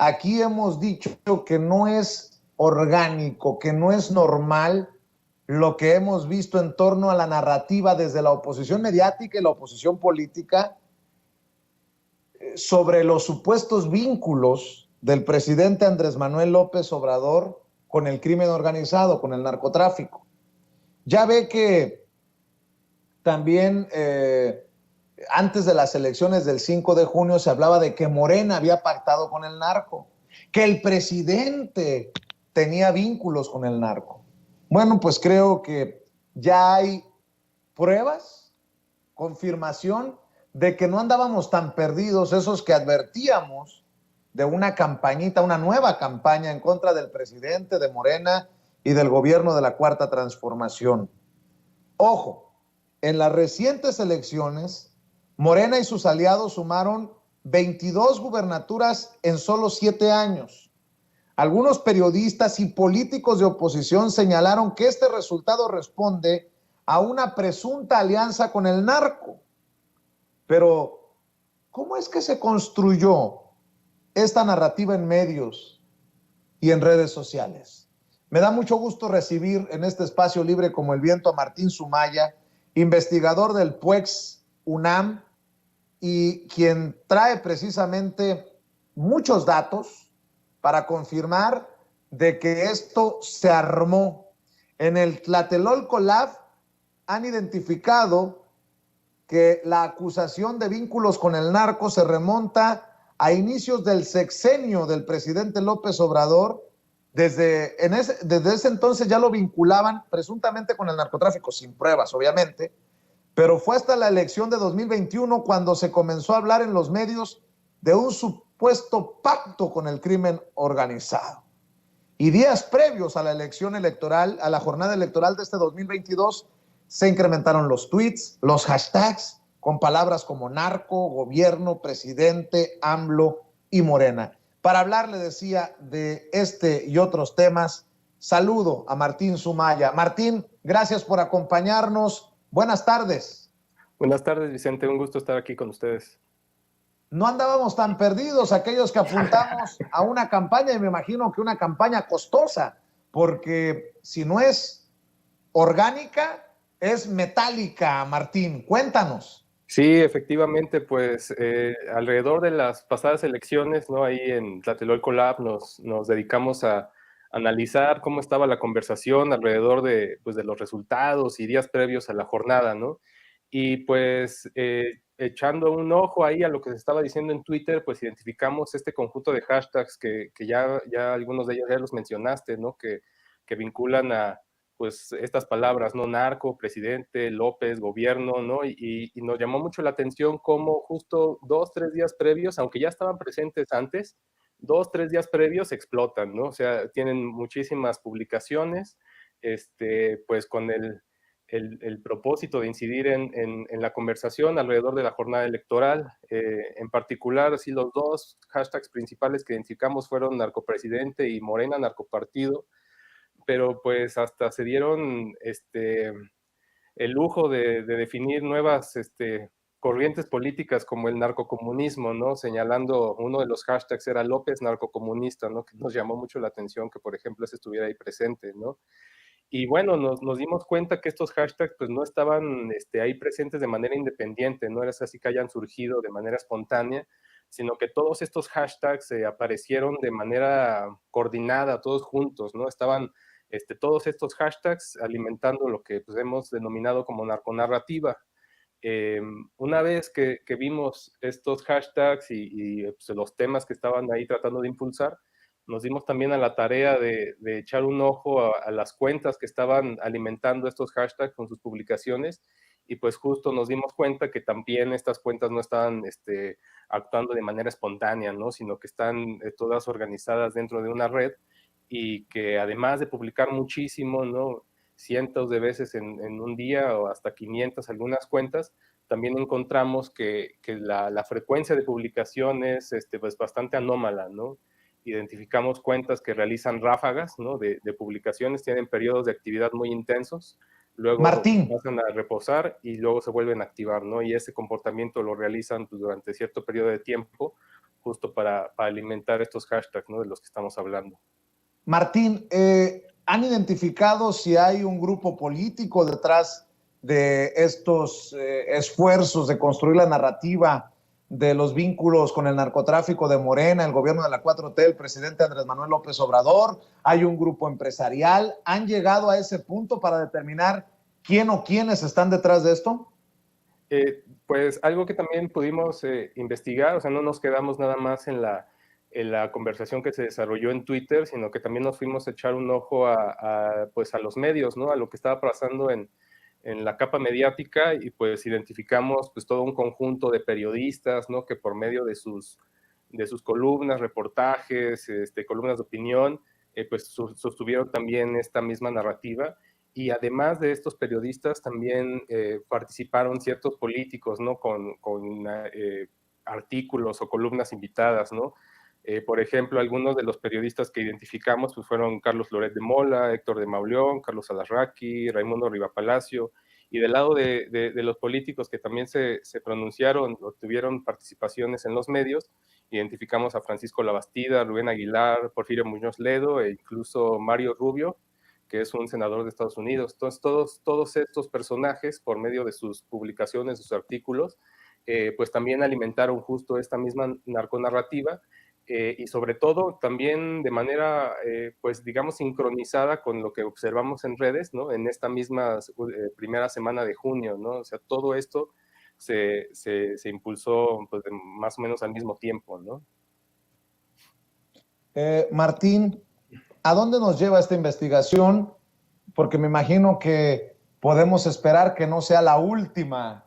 aquí hemos dicho que no es orgánico, que no es normal lo que hemos visto en torno a la narrativa desde la oposición mediática y la oposición política sobre los supuestos vínculos del presidente Andrés Manuel López Obrador con el crimen organizado, con el narcotráfico. Ya ve que también antes de las elecciones del 5 de junio se hablaba de que Morena había pactado con el narco, que el presidente tenía vínculos con el narco. Bueno, pues creo que ya hay pruebas, confirmación de que no andábamos tan perdidos esos que advertíamos de una campañita, una nueva campaña en contra del presidente, de Morena y del gobierno de la Cuarta Transformación. Ojo, en las recientes elecciones, Morena y sus aliados sumaron 22 gubernaturas en solo 7 años. Algunos periodistas y políticos de oposición señalaron que este resultado responde a una presunta alianza con el narco. Pero, ¿cómo es que se construyó esta narrativa en medios y en redes sociales? Me da mucho gusto recibir en este espacio libre como el viento a Martín Sumaya, investigador del PUEX UNAM y quien trae precisamente muchos datos para confirmar de que esto se armó. En el Tlatelolco Lab han identificado que la acusación de vínculos con el narco se remonta a inicios del sexenio del presidente López Obrador. Desde ese entonces ya lo vinculaban presuntamente con el narcotráfico, sin pruebas, obviamente, pero fue hasta la elección de 2021 cuando se comenzó a hablar en los medios de un supuesto pacto con el crimen organizado. Y días previos a la elección electoral, a la jornada electoral de este 2022, se incrementaron los tweets, los hashtags, con palabras como narco, gobierno, presidente, AMLO y Morena. Para hablar, le decía, de este y otros temas, saludo a Martín Sumaya. Martín, gracias por acompañarnos. Buenas tardes. Buenas tardes, Vicente. Un gusto estar aquí con ustedes. No andábamos tan perdidos aquellos que apuntamos a una campaña, y me imagino que una campaña costosa, porque si no es orgánica, es metálica. Martín, cuéntanos. Sí, efectivamente, pues alrededor de las pasadas elecciones, ¿no? Ahí en Tlatelolco Lab nos dedicamos a analizar cómo estaba la conversación alrededor pues, de los resultados y días previos a la jornada, ¿no? Y pues echando un ojo ahí a lo que se estaba diciendo en Twitter, pues identificamos este conjunto de hashtags que ya algunos de ellos ya los mencionaste, ¿no? Que vinculan a pues estas palabras, ¿no? Narco, presidente, López, gobierno, ¿no? Y nos llamó mucho la atención cómo justo 2, 3 días previos, aunque ya estaban presentes antes, 2, 3 días previos explotan, ¿no? O sea, tienen muchísimas publicaciones, pues con el propósito de incidir en la conversación alrededor de la jornada electoral. En particular, sí, los dos hashtags principales que identificamos fueron narcopresidente y Morena narcopartido, pero pues hasta se dieron el lujo de definir nuevas corrientes políticas como el narcocomunismo, ¿no? Señalando, uno de los hashtags era López narcocomunista, ¿no? Que nos llamó mucho la atención que, por ejemplo, ese estuviera ahí presente, ¿no? Y bueno, nos dimos cuenta que estos hashtags pues no estaban ahí presentes de manera independiente, no era así que hayan surgido de manera espontánea, sino que todos estos hashtags aparecieron de manera coordinada, todos juntos, ¿no? Estaban todos estos hashtags alimentando lo que pues, hemos denominado como narconarrativa. Una vez que vimos estos hashtags y pues, los temas que estaban ahí tratando de impulsar, nos dimos también a la tarea de echar un ojo a las cuentas que estaban alimentando estos hashtags con sus publicaciones, y pues justo nos dimos cuenta que también estas cuentas no estaban actuando de manera espontánea, ¿no? Sino que están todas organizadas dentro de una red, y que además de publicar muchísimo, ¿no? Cientos de veces en un día o hasta 500 algunas cuentas, también encontramos que la frecuencia de publicaciones es pues bastante anómala, ¿no? Identificamos cuentas que realizan ráfagas, ¿no? de publicaciones, tienen periodos de actividad muy intensos, luego Martín, pasan a reposar y luego se vuelven a activar, ¿no? Y ese comportamiento lo realizan pues, durante cierto periodo de tiempo, justo para alimentar estos hashtags, ¿no? De los que estamos hablando. Martín, ¿han identificado si hay un grupo político detrás de estos esfuerzos de construir la narrativa de los vínculos con el narcotráfico de Morena, el gobierno de la 4T, el presidente Andrés Manuel López Obrador? ¿Hay un grupo empresarial? ¿Han llegado a ese punto para determinar quién o quiénes están detrás de esto? Pues algo que también pudimos investigar, o sea, no nos quedamos nada más en la conversación que se desarrolló en Twitter, sino que también nos fuimos a echar un ojo pues a los medios, ¿no? A lo que estaba pasando en la capa mediática, y pues identificamos pues todo un conjunto de periodistas, ¿no? Que por medio de sus columnas, reportajes, columnas de opinión, pues sostuvieron también esta misma narrativa. Y además de estos periodistas, también participaron ciertos políticos, ¿no? Con artículos o columnas invitadas, ¿no? Por ejemplo, algunos de los periodistas que identificamos pues, fueron Carlos Loret de Mola, Héctor de Mauleón, Carlos Alarraqui, Raimundo Rivapalacio. Y del lado de los políticos que también se pronunciaron o tuvieron participaciones en los medios, identificamos a Francisco Labastida, Rubén Aguilar, Porfirio Muñoz Ledo e incluso Mario Rubio, que es un senador de Estados Unidos. Entonces, todos estos personajes, por medio de sus publicaciones, sus artículos, pues también alimentaron justo esta misma narconarrativa, y sobre todo también de manera, pues digamos, sincronizada con lo que observamos en redes, ¿no? En esta misma primera semana de junio, ¿no? O sea, todo esto se impulsó pues, más o menos al mismo tiempo, ¿no? Martín, ¿a dónde nos lleva esta investigación? Porque me imagino que podemos esperar que no sea la última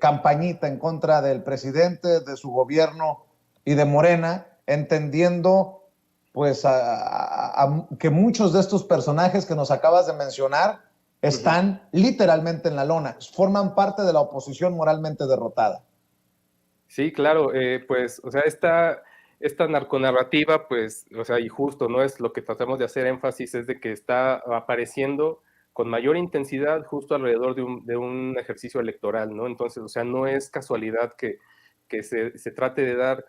campañita en contra del presidente, de su gobierno y de Morena, entendiendo pues que muchos de estos personajes que nos acabas de mencionar están literalmente en la lona, forman parte de la oposición moralmente derrotada. Sí, claro, pues, o sea, esta narconarrativa, pues, o sea, y justo, ¿no? Es lo que tratamos de hacer énfasis, es de que está apareciendo con mayor intensidad justo alrededor de un ejercicio electoral, ¿no? Entonces, o sea, no es casualidad que se trate de dar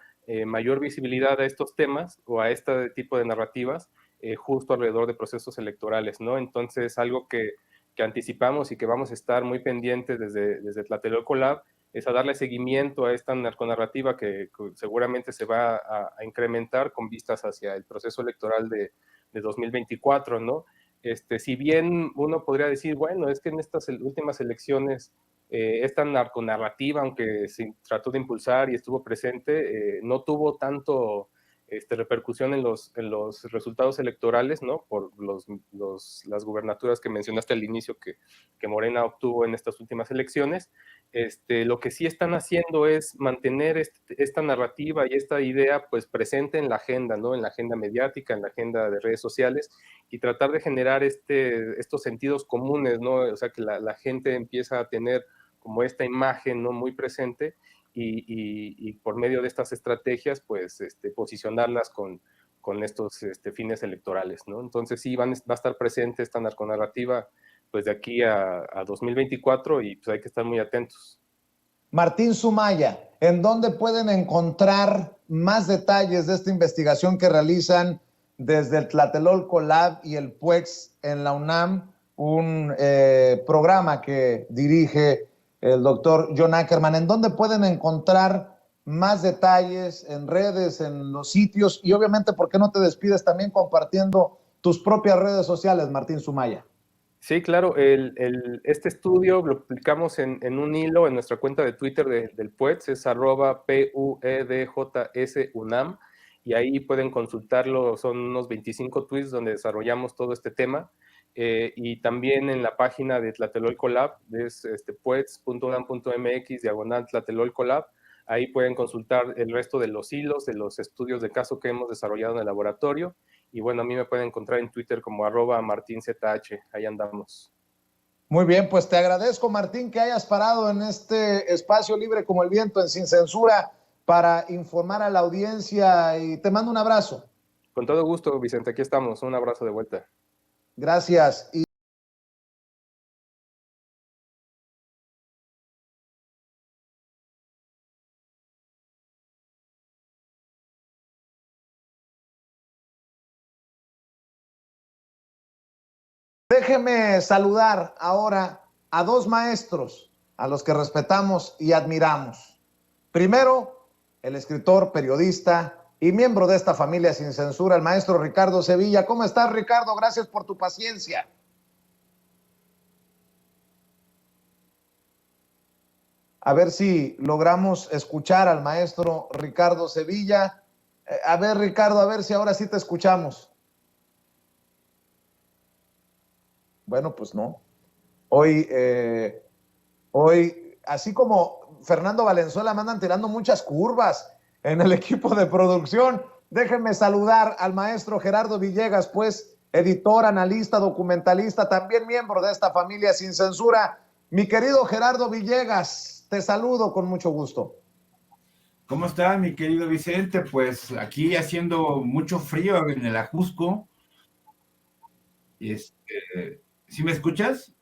mayor visibilidad a estos temas o a este tipo de narrativas justo alrededor de procesos electorales, ¿no? Entonces, algo que anticipamos y que vamos a estar muy pendientes desde Tlatelolco Lab es a darle seguimiento a esta narconarrativa que seguramente se va a incrementar con vistas hacia el proceso electoral de 2024, ¿no? Si bien uno podría decir, bueno, es que en estas últimas elecciones esta narconarrativa, aunque se trató de impulsar y estuvo presente, no tuvo tanto repercusión en los resultados electorales, ¿no? Por las gubernaturas que mencionaste al inicio que Morena obtuvo en estas últimas elecciones. Lo que sí están haciendo es mantener esta narrativa y esta idea pues presente en la agenda, ¿no? En la agenda mediática, en la agenda de redes sociales, y tratar de generar estos sentidos comunes, ¿no? O sea, que la gente empieza a tener como esta imagen, ¿no? Muy presente, y por medio de estas estrategias, pues, posicionarlas con estos fines electorales, ¿no? Entonces sí va a estar presente esta narconarrativa pues de aquí a 2024, y pues hay que estar muy atentos. Martín Sumaya, ¿en dónde pueden encontrar más detalles de esta investigación que realizan desde el Tlatelolco Lab y el PUEX en la UNAM, un programa que dirige el doctor John Ackerman? ¿En dónde pueden encontrar más detalles en redes, en los sitios? Y obviamente, ¿por qué no te despides también compartiendo tus propias redes sociales, Martín Sumaya? Sí, claro, este estudio lo publicamos en un hilo en nuestra cuenta de Twitter del PUEDS, es @PUEDJSUNAM, y ahí pueden consultarlo, son unos 25 tweets donde desarrollamos todo este tema, y también en la página de Tlatelolco Lab, es pueds.unam.mx/Tlatelolco Lab, ahí pueden consultar el resto de los hilos, de los estudios de caso que hemos desarrollado en el laboratorio. Y bueno, a mí me pueden encontrar en Twitter como @MartinZH, ahí andamos. Muy bien, pues te agradezco, Martín, que hayas parado en este espacio libre como el viento, en Sin Censura, para informar a la audiencia, y te mando un abrazo. Con todo gusto, Vicente, aquí estamos. Un abrazo de vuelta. Gracias. Déjeme saludar ahora a dos maestros a los que respetamos y admiramos. Primero, el escritor, periodista y miembro de esta familia sin censura, el maestro Ricardo Sevilla. ¿Cómo estás, Ricardo? Gracias por tu paciencia. A ver si logramos escuchar al maestro Ricardo Sevilla. A ver, Ricardo, a ver si ahora sí te escuchamos. Bueno, pues no. Hoy, así como Fernando Valenzuela, me andan tirando muchas curvas en el equipo de producción. Déjenme saludar al maestro Gerardo Villegas, pues, editor, analista, documentalista, también miembro de esta familia sin censura. Mi querido Gerardo Villegas, te saludo con mucho gusto. ¿Cómo está, mi querido Vicente? Pues aquí haciendo mucho frío en el Ajusco. ¿Sí me escuchas?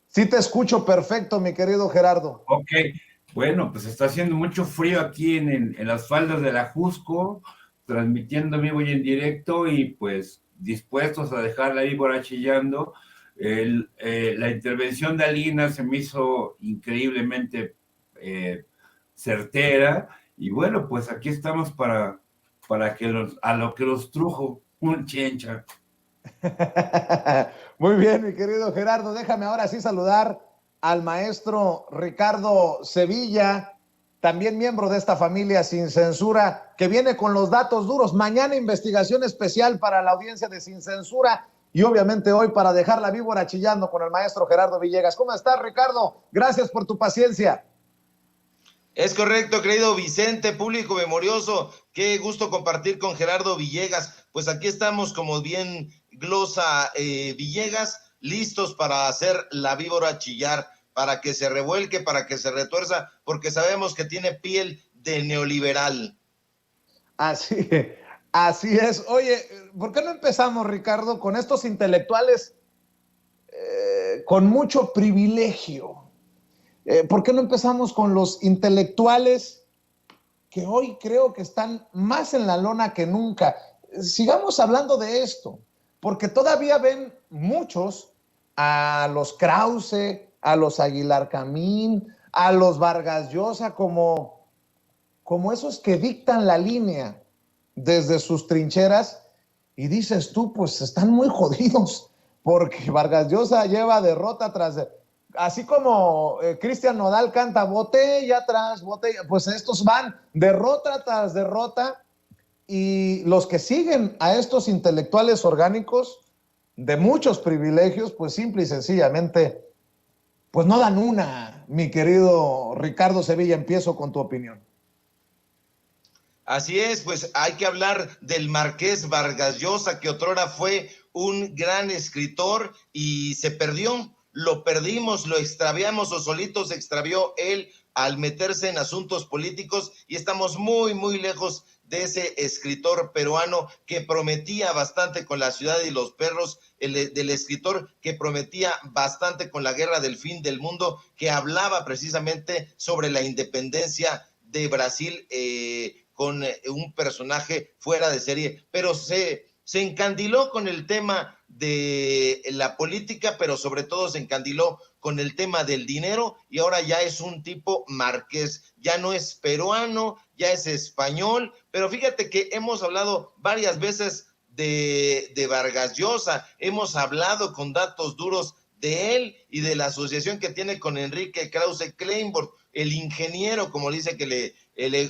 Sí te escucho perfecto, mi querido Gerardo. Ok, bueno, pues está haciendo mucho frío aquí en las faldas del Ajusco, transmitiendo vivo y en directo y pues dispuestos a dejar la víbora chillando. La intervención de Alina se me hizo increíblemente certera y bueno, pues aquí estamos para a lo que los trujo, un chencha. Muy bien, mi querido Gerardo. Déjame ahora sí saludar al maestro Ricardo Sevilla, también miembro de esta familia sin censura, que viene con los datos duros. Mañana investigación especial para la audiencia de Sin Censura y obviamente hoy para dejar la víbora chillando con el maestro Gerardo Villegas. ¿Cómo estás, Ricardo? Gracias por tu paciencia. Es correcto, querido Vicente, público memorioso. Qué gusto compartir con Gerardo Villegas. Pues aquí estamos, como bien glosa Villegas, listos para hacer la víbora chillar, para que se revuelque, para que se retuerza, porque sabemos que tiene piel de neoliberal. Así es. Oye, ¿por qué no empezamos, Ricardo, con estos intelectuales con mucho privilegio? ¿Por qué no empezamos con los intelectuales que hoy creo que están más en la lona que nunca? Sigamos hablando de esto, porque todavía ven muchos a los Krause, a los Aguilar Camín, a los Vargas Llosa como esos que dictan la línea desde sus trincheras y dices tú, pues están muy jodidos, porque Vargas Llosa lleva derrota tras así como Cristian Nodal canta botella tras botella, pues estos van derrota tras derrota y los que siguen a estos intelectuales orgánicos de muchos privilegios, pues simple y sencillamente, pues no dan una. Mi querido Ricardo Sevilla, empiezo con tu opinión. Así es, pues hay que hablar del Marqués Vargas Llosa, que otrora fue un gran escritor y se perdió. Lo perdimos, lo extraviamos o solito se extravió él al meterse en asuntos políticos y estamos muy, muy lejos de ese escritor peruano que prometía bastante con La ciudad y los perros, del escritor que prometía bastante con La guerra del fin del mundo, que hablaba precisamente sobre la independencia de Brasil, con un personaje fuera de serie, pero se encandiló con el tema de la política, pero sobre todo se encandiló con el tema del dinero y ahora ya es un tipo marqués, ya no es peruano, ya es español, pero fíjate que hemos hablado varias veces de Vargas Llosa, hemos hablado con datos duros de él y de la asociación que tiene con Enrique Krause Kleinborg, el ingeniero, como dice que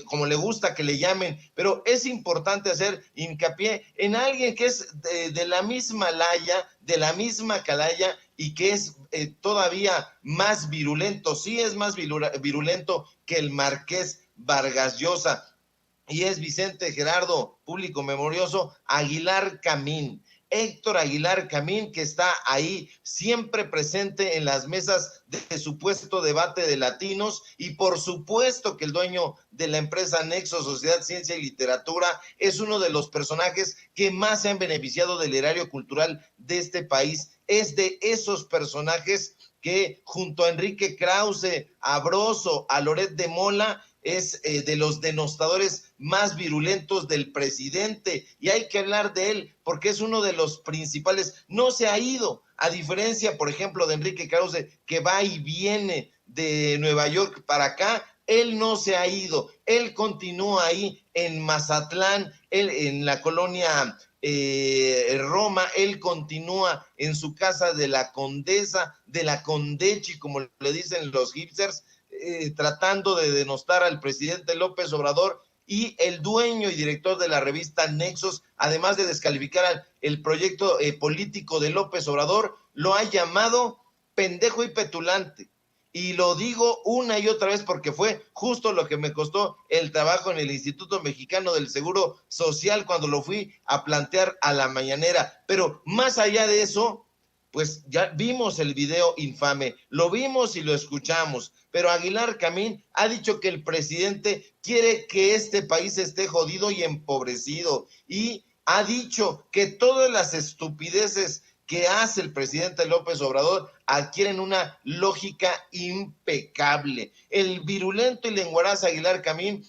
como le gusta que le llamen, pero es importante hacer hincapié en alguien que es de la misma laya, de la misma calaya y que es todavía más virulento, sí es más virulento que el Marqués Vargas Llosa, y es Vicente Gerardo, público memorioso, Aguilar Camín. Héctor Aguilar Camín, que está ahí siempre presente en las mesas de supuesto debate de latinos y por supuesto que el dueño de la empresa Nexo Sociedad, Ciencia y Literatura es uno de los personajes que más se han beneficiado del erario cultural de este país. Es de esos personajes que junto a Enrique Krause, a Broso, a Loret de Mola, es de los denostadores más virulentos del presidente, y hay que hablar de él porque es uno de los principales. No se ha ido, a diferencia, por ejemplo, de Enrique Krause, que va y viene de Nueva York para acá. Él no se ha ido, él continúa ahí en Mazatlán, él en la colonia Roma, él continúa en su casa de la Condesa, de la Condechi, como le dicen los hipsters, tratando de denostar al presidente López Obrador, y el dueño y director de la revista Nexos, además de descalificar el proyecto político de López Obrador, lo ha llamado pendejo y petulante. Y lo digo una y otra vez porque fue justo lo que me costó el trabajo en el Instituto Mexicano del Seguro Social cuando lo fui a plantear a la mañanera. Pero más allá de eso, pues ya vimos el video infame, lo vimos y lo escuchamos, pero Aguilar Camín ha dicho que el presidente quiere que este país esté jodido y empobrecido, y ha dicho que todas las estupideces que hace el presidente López Obrador adquieren una lógica impecable. El virulento y lenguaraz Aguilar Camín,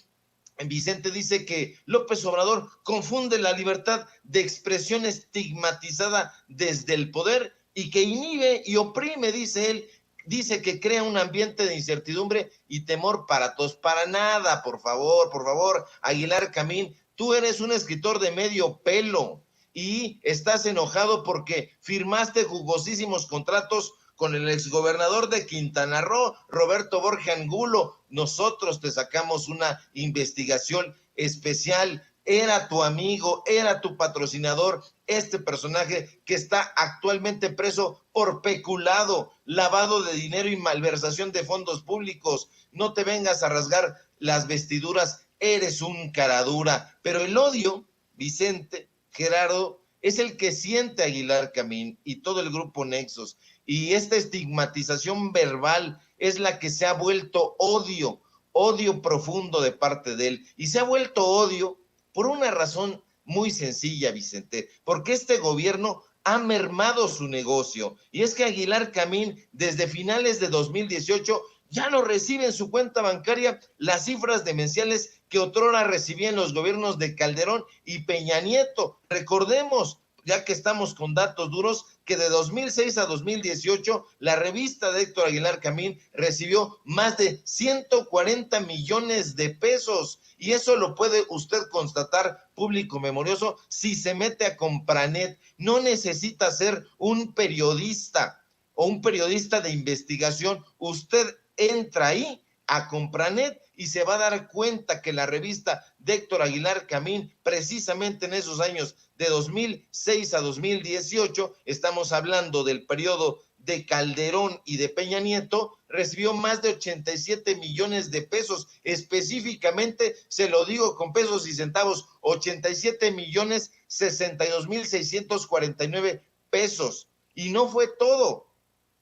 Vicente, dice que López Obrador confunde la libertad de expresión estigmatizada desde el poder y que inhibe y oprime, dice él. Dice que crea un ambiente de incertidumbre y temor para todos. Para nada, por favor, Aguilar Camín, tú eres un escritor de medio pelo y estás enojado porque firmaste jugosísimos contratos con el exgobernador de Quintana Roo, Roberto Borge Angulo. Nosotros te sacamos una investigación especial. Era tu amigo, era tu patrocinador, este personaje que está actualmente preso por peculado, lavado de dinero y malversación de fondos públicos. No te vengas a rasgar las vestiduras, eres un caradura. Pero el odio, Vicente, Gerardo, es el que siente Aguilar Camín y todo el grupo Nexos. Y esta estigmatización verbal es la que se ha vuelto odio, odio profundo de parte de él. Y se ha vuelto odio por una razón muy sencilla, Vicente, porque este gobierno ha mermado su negocio. Y es que Aguilar Camín, desde finales de 2018, ya no recibe en su cuenta bancaria las cifras demenciales que otrora recibían los gobiernos de Calderón y Peña Nieto. Recordemos, ya que estamos con datos duros, que de 2006 a 2018, la revista de Héctor Aguilar Camín recibió más de 140 millones de pesos. Y eso lo puede usted constatar, público memorioso, si se mete a Compranet. No necesita ser un periodista o un periodista de investigación. Usted entra ahí a Compranet y se va a dar cuenta que la revista de Héctor Aguilar Camín, precisamente en esos años de 2006 a 2018, estamos hablando del periodo de Calderón y de Peña Nieto, recibió más de 87 millones de pesos. Específicamente, se lo digo con pesos y centavos, 87 millones 62 mil 649 pesos. Y no fue todo.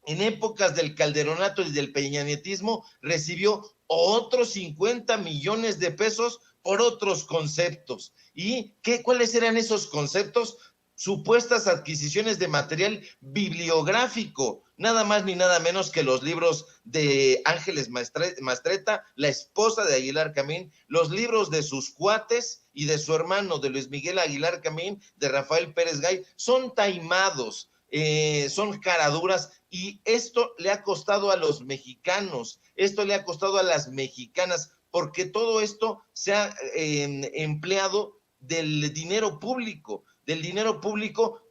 En épocas del calderonato y del peñanietismo recibió otros 50 millones de pesos por otros conceptos. ¿Y cuáles eran esos conceptos? Supuestas adquisiciones de material bibliográfico, nada más ni nada menos que los libros de Ángeles Mastreta, la esposa de Aguilar Camín, los libros de sus cuates y de su hermano, de Luis Miguel Aguilar Camín, de Rafael Pérez Gay, son taimados, son caraduras, y esto le ha costado a los mexicanos, esto le ha costado a las mexicanas, porque todo esto se ha empleado del dinero público,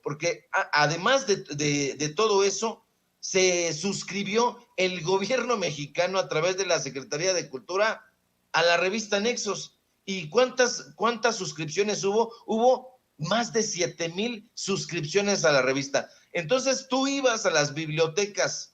porque además de todo eso, se suscribió el gobierno mexicano a través de la Secretaría de Cultura a la revista Nexos. ¿Y cuántas suscripciones hubo? Hubo más de 7,000 suscripciones a la revista. Entonces tú ibas a las bibliotecas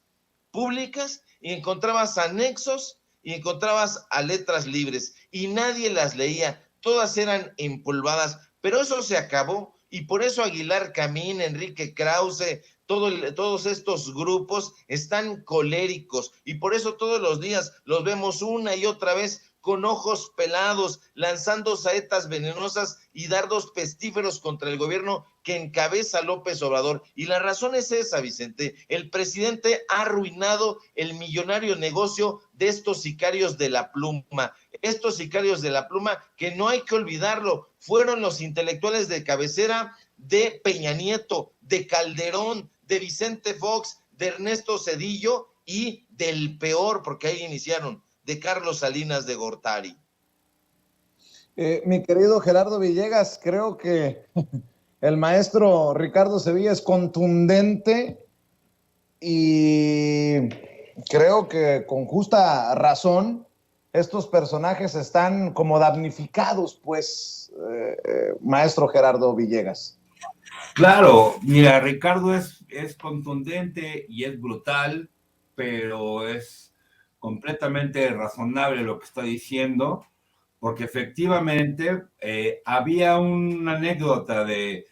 públicas y encontrabas anexos y encontrabas a Letras Libres y nadie las leía, todas eran empolvadas, pero eso se acabó. Y por eso Aguilar Camín, Enrique Krause, todos estos grupos están coléricos, y por eso todos los días los vemos una y otra vez con ojos pelados, lanzando saetas venenosas y dardos pestíferos contra el gobierno que encabeza López Obrador. Y la razón es esa, Vicente. El presidente ha arruinado el millonario negocio de estos sicarios de la pluma. Estos sicarios de la pluma, que no hay que olvidarlo, fueron los intelectuales de cabecera de Peña Nieto, de Calderón, de Vicente Fox, de Ernesto Zedillo y del peor, porque ahí iniciaron, de Carlos Salinas de Gortari. Mi querido Gerardo Villegas, creo que el maestro Ricardo Sevilla es contundente y creo que con justa razón estos personajes están como damnificados, pues, maestro Gerardo Villegas. Claro, mira, Ricardo es contundente y es brutal, pero es completamente razonable lo que está diciendo, porque efectivamente había una anécdota de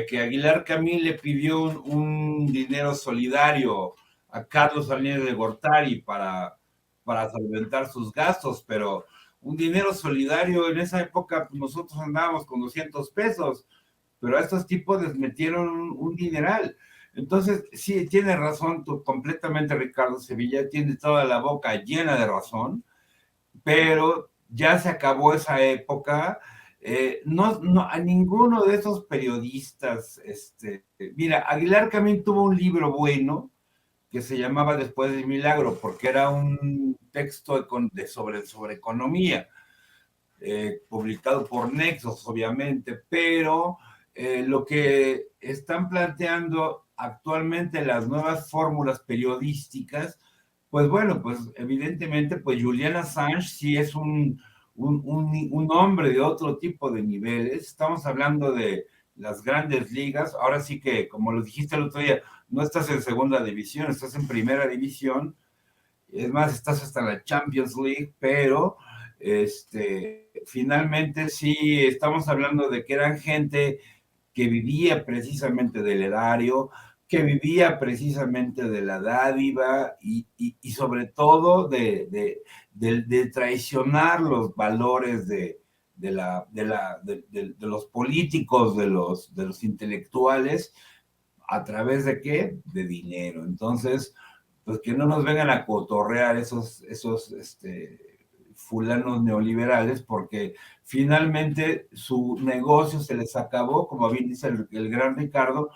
que Aguilar Camín le pidió un dinero solidario a Carlos Salinas de Gortari para solventar sus gastos, pero un dinero solidario en esa época nosotros andábamos con 200 pesos, pero a estos tipos les metieron un dineral. Entonces, sí, tiene razón completamente Ricardo Sevilla, tiene toda la boca llena de razón, pero ya se acabó esa época. No, a ninguno de esos periodistas, mira, Aguilar Camín tuvo un libro bueno que se llamaba Después del Milagro, porque era un texto sobre economía, publicado por Nexos, obviamente, pero lo que están planteando actualmente las nuevas fórmulas periodísticas, pues bueno, pues evidentemente, pues Julian Assange sí es un hombre de otro tipo de niveles. Estamos hablando de las grandes ligas. Ahora sí que, como lo dijiste el otro día, no estás en segunda división, estás en primera división. Es más, estás hasta la Champions League, pero finalmente sí estamos hablando de que eran gente que vivía precisamente del erario, que vivía precisamente de la dádiva y sobre todo de traicionar los valores de los políticos, de los intelectuales, ¿a través de qué? De dinero. Entonces, pues que no nos vengan a cotorrear esos fulanos neoliberales, porque finalmente su negocio se les acabó, como bien dice el gran Ricardo,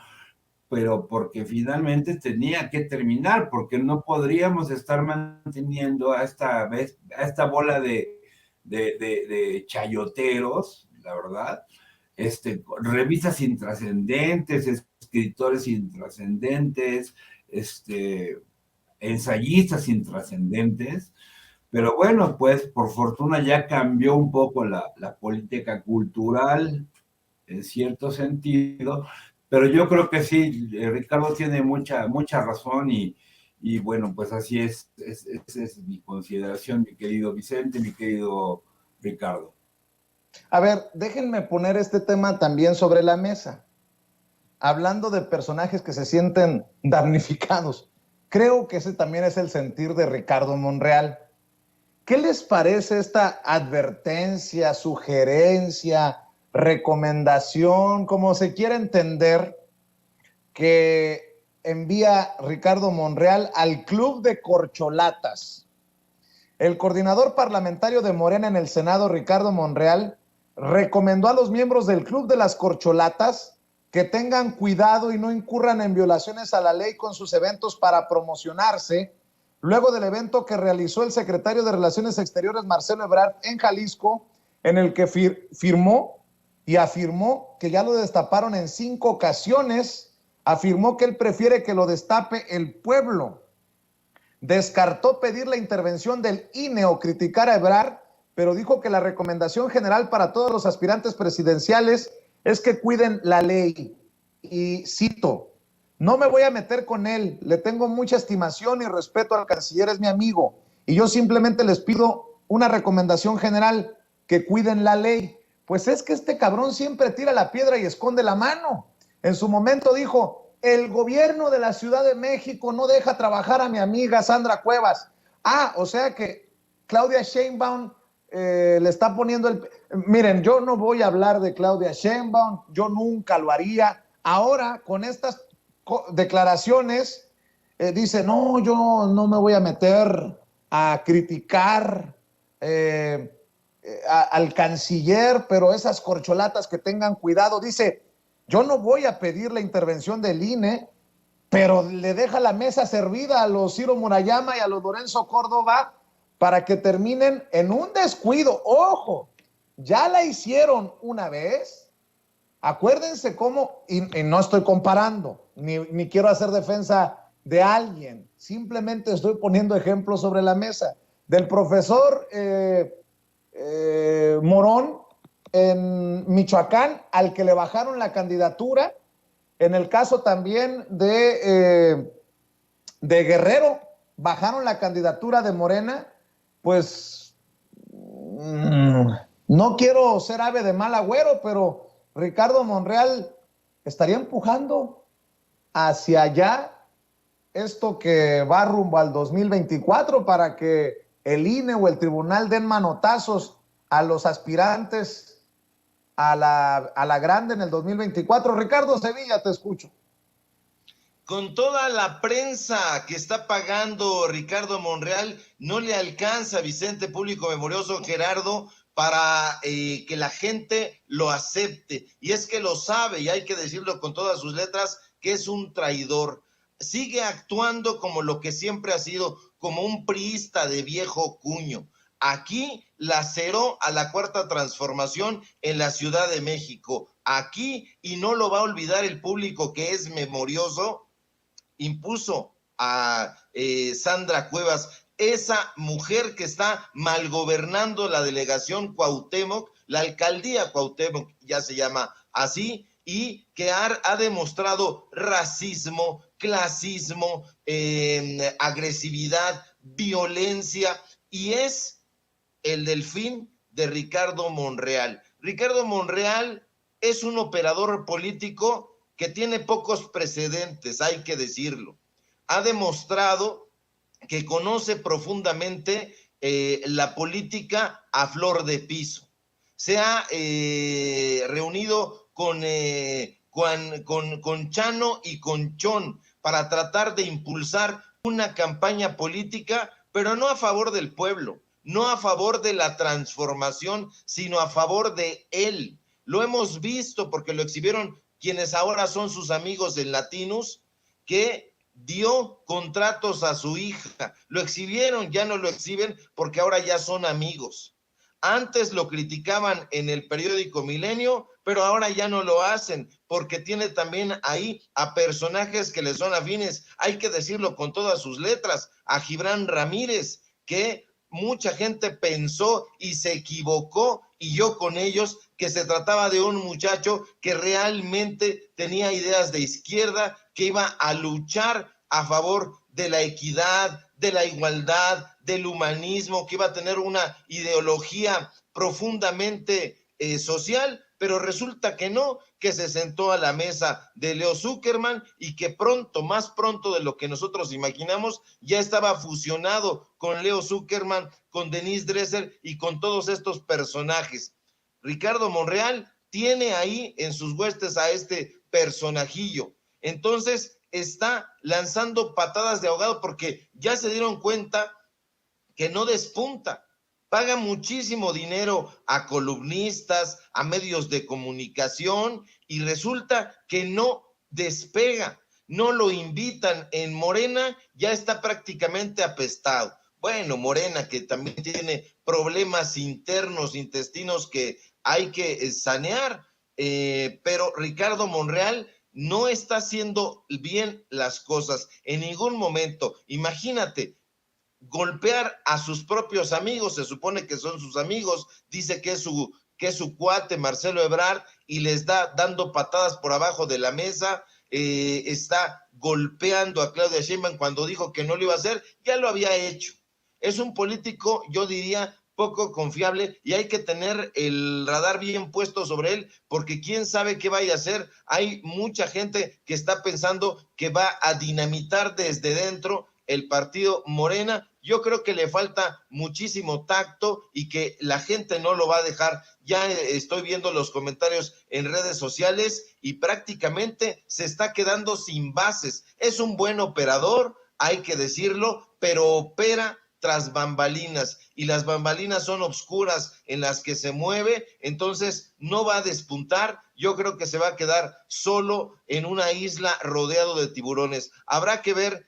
pero porque finalmente tenía que terminar, porque no podríamos estar manteniendo a esta bola de chayoteros, la verdad, revistas intrascendentes, escritores intrascendentes, ensayistas intrascendentes. Pero bueno, pues por fortuna ya cambió un poco la política cultural en cierto sentido, pero yo creo que sí, Ricardo tiene mucha razón y bueno, pues así es mi consideración, mi querido Vicente, mi querido Ricardo. A ver, déjenme poner este tema también sobre la mesa. Hablando de personajes que se sienten damnificados, creo que ese también es el sentir de Ricardo Monreal. ¿Qué les parece esta advertencia, sugerencia, recomendación, como se quiera entender, que envía Ricardo Monreal al Club de Corcholatas? El coordinador parlamentario de Morena en el Senado, Ricardo Monreal, recomendó a los miembros del Club de las Corcholatas que tengan cuidado y no incurran en violaciones a la ley con sus eventos para promocionarse, luego del evento que realizó el secretario de Relaciones Exteriores, Marcelo Ebrard, en Jalisco, en el que firmó y afirmó que ya lo destaparon en 5 ocasiones, afirmó que él prefiere que lo destape el pueblo. Descartó pedir la intervención del INE o criticar a Ebrard, pero dijo que la recomendación general para todos los aspirantes presidenciales es que cuiden la ley. Y cito: no me voy a meter con él, le tengo mucha estimación y respeto al canciller, es mi amigo, y yo simplemente les pido una recomendación general, que cuiden la ley. Pues es que este cabrón siempre tira la piedra y esconde la mano. En su momento dijo: el gobierno de la Ciudad de México no deja trabajar a mi amiga Sandra Cuevas. O sea que Claudia Sheinbaum le está poniendo el... Miren, yo no voy a hablar de Claudia Sheinbaum, yo nunca lo haría. Ahora, con estas declaraciones, dice, no, yo no me voy a meter a criticar al canciller, pero esas corcholatas que tengan cuidado. Dice, yo no voy a pedir la intervención del INE, pero le deja la mesa servida a los Ciro Murayama y a los Lorenzo Córdoba para que terminen en un descuido. Ojo, ya la hicieron una vez. Acuérdense cómo, y no estoy comparando, ni quiero hacer defensa de alguien, simplemente estoy poniendo ejemplos sobre la mesa. Del profesor Morón en Michoacán, al que le bajaron la candidatura. En el caso también de Guerrero, bajaron la candidatura de Morena. Pues no quiero ser ave de mal agüero, pero Ricardo Monreal estaría empujando hacia allá esto que va rumbo al 2024 para que el INE o el tribunal den manotazos a los aspirantes a la grande en el 2024. Ricardo Sevilla, te escucho. Con toda la prensa que está pagando Ricardo Monreal, no le alcanza, Vicente Público Memorioso, Gerardo, para que la gente lo acepte. Y es que lo sabe, y hay que decirlo con todas sus letras, que es un traidor. Sigue actuando como lo que siempre ha sido, como un priista de viejo cuño. Aquí laceró a la Cuarta Transformación en la Ciudad de México. Aquí, y no lo va a olvidar el público que es memorioso, impuso a Sandra Cuevas, esa mujer que está malgobernando la delegación Cuauhtémoc, la alcaldía Cuauhtémoc ya se llama así, y que ha demostrado racismo, clasismo, agresividad, violencia, y es el delfín de Ricardo Monreal. Ricardo Monreal es un operador político que tiene pocos precedentes, hay que decirlo. Ha demostrado que conoce profundamente la política a flor de piso. Se ha reunido con Chano y con Chon para tratar de impulsar una campaña política, pero no a favor del pueblo, no a favor de la transformación, sino a favor de él. Lo hemos visto porque lo exhibieron quienes ahora son sus amigos en Latinus, que dio contratos a su hija. Lo exhibieron, ya no lo exhiben porque ahora ya son amigos. Antes lo criticaban en el periódico Milenio, pero ahora ya no lo hacen porque tiene también ahí a personajes que le son afines. Hay que decirlo con todas sus letras, a Gibran Ramírez, que mucha gente pensó y se equivocó, y yo con ellos, que se trataba de un muchacho que realmente tenía ideas de izquierda, que iba a luchar a favor de la equidad, de la igualdad, del humanismo, que iba a tener una ideología profundamente social, pero resulta que no, que se sentó a la mesa de Leo Zuckerman y que pronto, más pronto de lo que nosotros imaginamos, ya estaba fusionado con Leo Zuckerman, con Denise Dresser y con todos estos personajes. Ricardo Monreal tiene ahí en sus huestes a este personajillo. Entonces está lanzando patadas de ahogado porque ya se dieron cuenta que no despunta. Paga muchísimo dinero a columnistas, a medios de comunicación, y resulta que no despega, no lo invitan. En Morena ya está prácticamente apestado. Bueno, Morena, que también tiene problemas internos, intestinos que hay que sanear, pero Ricardo Monreal no está haciendo bien las cosas en ningún momento. Imagínate, golpear a sus propios amigos, se supone que son sus amigos, dice que es su cuate Marcelo Ebrard, y les da dando patadas por abajo de la mesa. Está golpeando a Claudia Sheinbaum cuando dijo que no lo iba a hacer, ya lo había hecho. Es un político, yo diría, poco confiable, y hay que tener el radar bien puesto sobre él, porque quién sabe qué vaya a hacer. Hay mucha gente que está pensando que va a dinamitar desde dentro el partido Morena. yo creo que le falta muchísimo tacto y que la gente no lo va a dejar. Ya estoy viendo los comentarios en redes sociales y prácticamente se está quedando sin bases. Es un buen operador, hay que decirlo, pero opera tras bambalinas, y las bambalinas son obscuras en las que se mueve, entonces no va a despuntar. Yo creo que se va a quedar solo en una isla rodeado de tiburones. Habrá que ver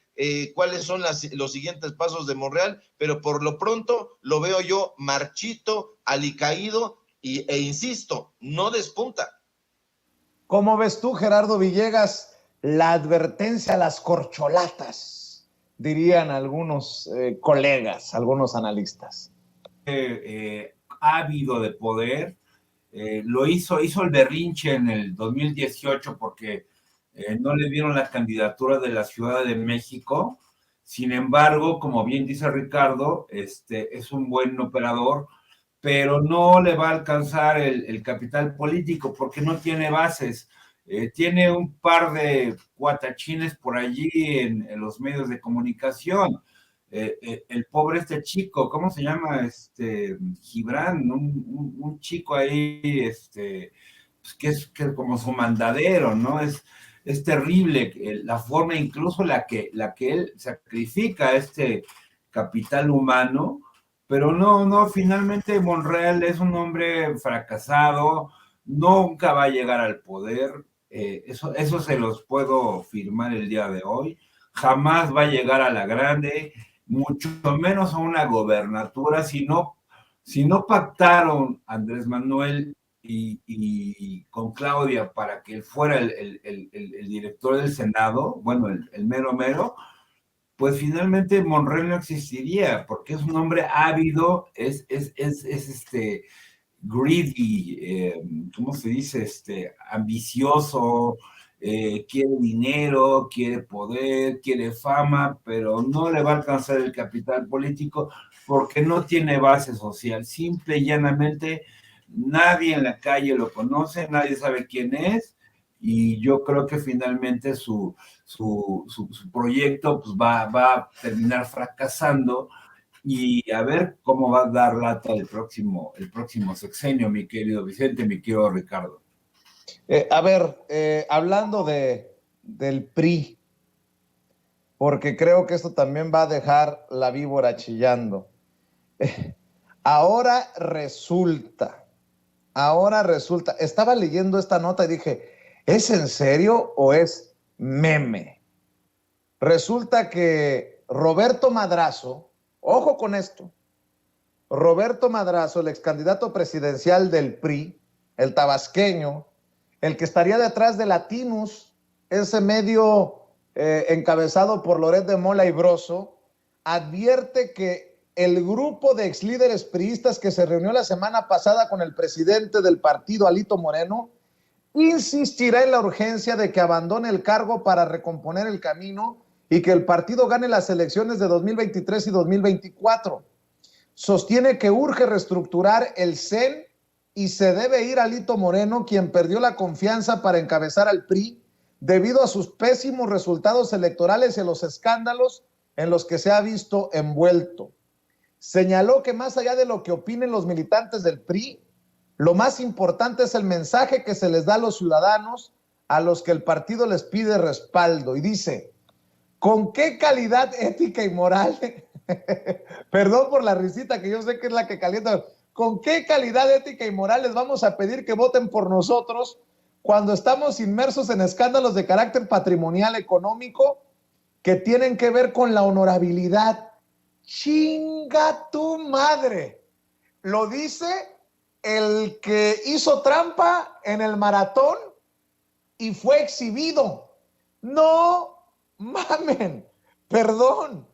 cuáles son los siguientes pasos de Monreal, pero por lo pronto lo veo yo marchito, alicaído, e insisto, no despunta. ¿Cómo ves tú, Gerardo Villegas, la advertencia a las corcholatas, dirían algunos colegas, algunos analistas? Ávido de poder, hizo el berrinche en el 2018 porque no le dieron la candidatura de la Ciudad de México. Sin embargo, como bien dice Ricardo, es un buen operador, pero no le va a alcanzar el capital político porque no tiene bases. Tiene un par de cuatachines por allí en los medios de comunicación. El pobre chico, ¿cómo se llama? Gibran, un chico ahí, pues que es como su mandadero, ¿no? Es terrible la forma, incluso la que él sacrifica este capital humano, pero no, finalmente Monreal es un hombre fracasado, nunca va a llegar al poder, eso se los puedo firmar el día de hoy, jamás va a llegar a la grande, mucho menos a una gobernatura, si no pactaron Andrés Manuel y con Claudia para que él fuera el director del Senado, bueno, el mero, pues finalmente Monreal no existiría, porque es un hombre ávido, es greedy, ¿cómo se dice? Ambicioso, quiere dinero, quiere poder, quiere fama, pero no le va a alcanzar el capital político porque no tiene base social. Simple y llanamente, nadie en la calle lo conoce, nadie sabe quién es, y yo creo que finalmente su proyecto pues va a terminar fracasando, y a ver cómo va a dar lata el próximo sexenio, mi querido Vicente, mi querido Ricardo. Hablando del PRI, porque creo que esto también va a dejar la víbora chillando. Ahora resulta, estaba leyendo esta nota y dije, ¿es en serio o es meme? Resulta que Roberto Madrazo, ojo con esto, Roberto Madrazo, el ex candidato presidencial del PRI, el tabasqueño, el que estaría detrás de Latinus, ese medio encabezado por Loret de Mola y Broso, advierte que el grupo de ex líderes priistas que se reunió la semana pasada con el presidente del partido, Alito Moreno, insistirá en la urgencia de que abandone el cargo para recomponer el camino y que el partido gane las elecciones de 2023 y 2024. Sostiene que urge reestructurar el CEN y se debe ir Alito Moreno, quien perdió la confianza para encabezar al PRI debido a sus pésimos resultados electorales y a los escándalos en los que se ha visto envuelto. Señaló que más allá de lo que opinen los militantes del PRI, lo más importante es el mensaje que se les da a los ciudadanos a los que el partido les pide respaldo. Y dice, ¿con qué calidad ética y moral? Perdón por la risita, que yo sé que es la que calienta. ¿Con qué calidad ética y moral les vamos a pedir que voten por nosotros cuando estamos inmersos en escándalos de carácter patrimonial económico que tienen que ver con la honorabilidad? ¡Chinga tu madre! Lo dice el que hizo trampa en el maratón y fue exhibido. No mamen, perdón,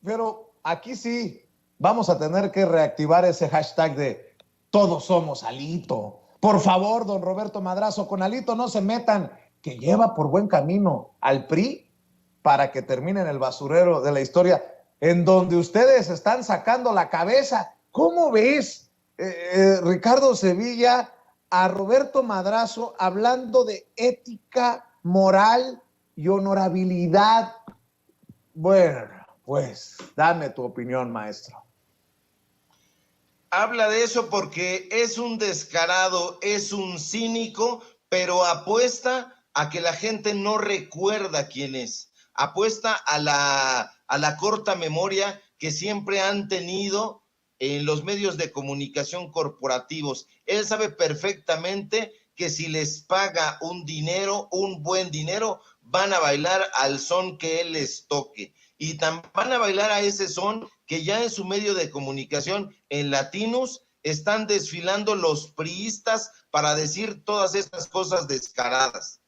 pero aquí sí vamos a tener que reactivar ese hashtag de todos somos Alito. Por favor, don Roberto Madrazo, con Alito no se metan, que lleva por buen camino al PRI para que termine en el basurero de la historia, en donde ustedes están sacando la cabeza. ¿Cómo ves, Ricardo Sevilla, a Roberto Madrazo hablando de ética, moral y honorabilidad? Bueno, Pues, dame tu opinión, maestro. Habla de eso porque es un descarado, es un cínico, pero apuesta a que la gente no recuerda quién es. Apuesta a la corta memoria que siempre han tenido en los medios de comunicación corporativos. Él sabe perfectamente que si les paga un dinero, un buen dinero, van a bailar al son que él les toque. Y van a bailar a ese son que ya en su medio de comunicación, en Latinus, están desfilando los priistas para decir todas estas cosas descaradas.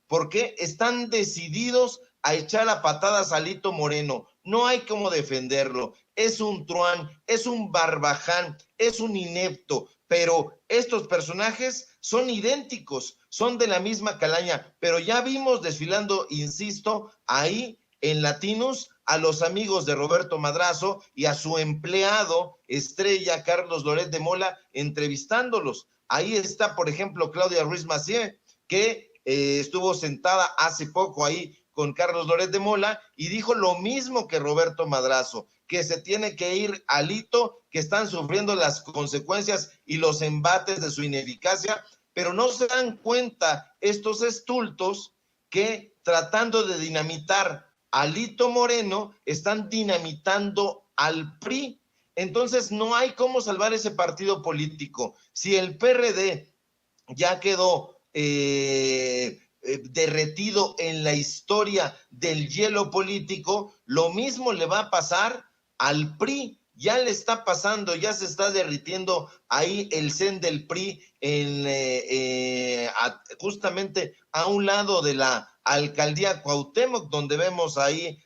Porque están decididos a echar a patadas a Alito Moreno. No hay cómo defenderlo. Es un truán, es un barbaján, es un inepto, pero estos personajes son idénticos, son de la misma calaña, pero ya vimos desfilando, insisto, ahí en Latinos a los amigos de Roberto Madrazo y a su empleado estrella Carlos Loret de Mola entrevistándolos. Ahí está, por ejemplo, Claudia Ruiz Massieu, que estuvo sentada hace poco ahí con Carlos Loret de Mola y dijo lo mismo que Roberto Madrazo, que se tiene que ir Alito, que están sufriendo las consecuencias y los embates de su ineficacia, pero no se dan cuenta estos estultos que tratando de dinamitar a Alito Moreno están dinamitando al PRI. Entonces no hay cómo salvar ese partido político. Si el PRD ya quedó derretido en la historia del hielo político, lo mismo le va a pasar al PRI. Ya le está pasando, ya se está derritiendo ahí el CEN del PRI justamente a un lado de la alcaldía Cuauhtémoc, donde vemos ahí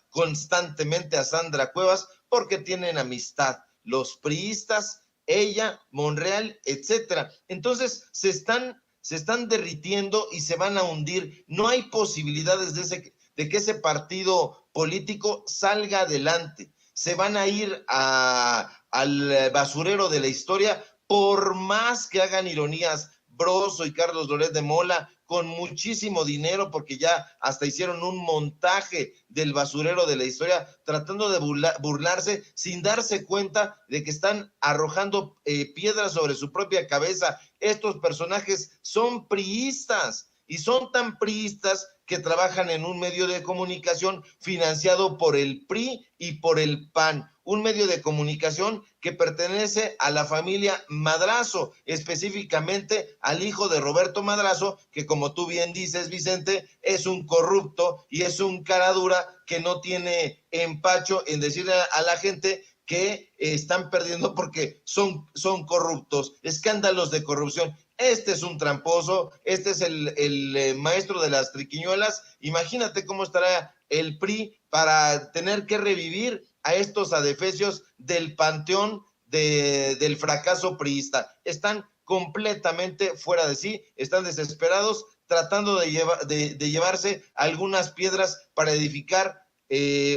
constantemente a Sandra Cuevas, porque tienen amistad los priistas, ella, Monreal, etcétera. Entonces se están derritiendo y se van a hundir. No hay posibilidades de que ese partido político salga adelante. Se van a ir al basurero de la historia, por más que hagan ironías Broso y Carlos Loret de Mola, con muchísimo dinero, porque ya hasta hicieron un montaje del basurero de la historia, tratando de burlarse, sin darse cuenta de que están arrojando piedras sobre su propia cabeza. Estos personajes son priistas, y son tan priistas que trabajan en un medio de comunicación financiado por el PRI y por el PAN, un medio de comunicación que pertenece a la familia Madrazo, específicamente al hijo de Roberto Madrazo, que como tú bien dices, Vicente, es un corrupto y es un cara dura que no tiene empacho en decirle a la gente que están perdiendo porque son corruptos, escándalos de corrupción. Este es un tramposo, este es el maestro de las triquiñuelas. Imagínate cómo estará el PRI para tener que revivir a estos adefesios del panteón del fracaso priista. Están completamente fuera de sí, están desesperados, tratando de llevarse algunas piedras para edificar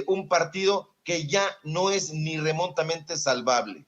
un partido que ya no es ni remotamente salvable.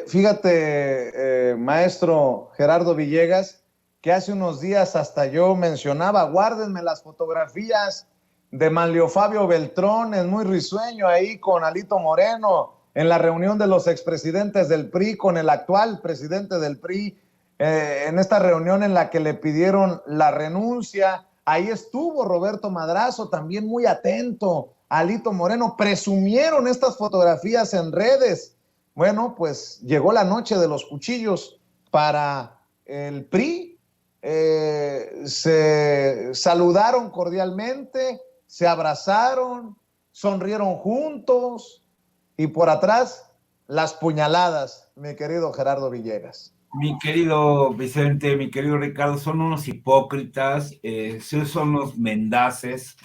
Fíjate, maestro Gerardo Villegas, que hace unos días hasta yo mencionaba, guárdenme las fotografías de Manlio Fabio Beltrón, es muy risueño ahí con Alito Moreno, en la reunión de los expresidentes del PRI con el actual presidente del PRI, en esta reunión en la que le pidieron la renuncia. Ahí estuvo Roberto Madrazo, también muy atento a Alito Moreno. Presumieron estas fotografías en redes. Bueno, pues llegó la noche de los cuchillos para el PRI. Se saludaron cordialmente, se abrazaron, sonrieron juntos y por atrás las puñaladas, mi querido Gerardo Villegas. Mi querido Vicente, mi querido Ricardo, son unos hipócritas, son unos mendaces.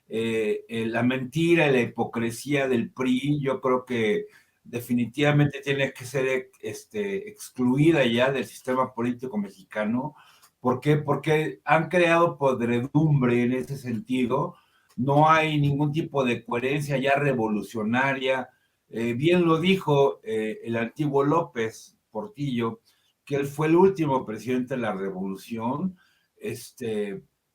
La mentira y la hipocresía del PRI, yo creo que definitivamente tiene que ser excluida ya del sistema político mexicano. ¿Por qué? Porque han creado podredumbre en ese sentido. No hay ningún tipo de coherencia ya revolucionaria. Bien lo dijo el antiguo López Portillo, que él fue el último presidente de la revolución,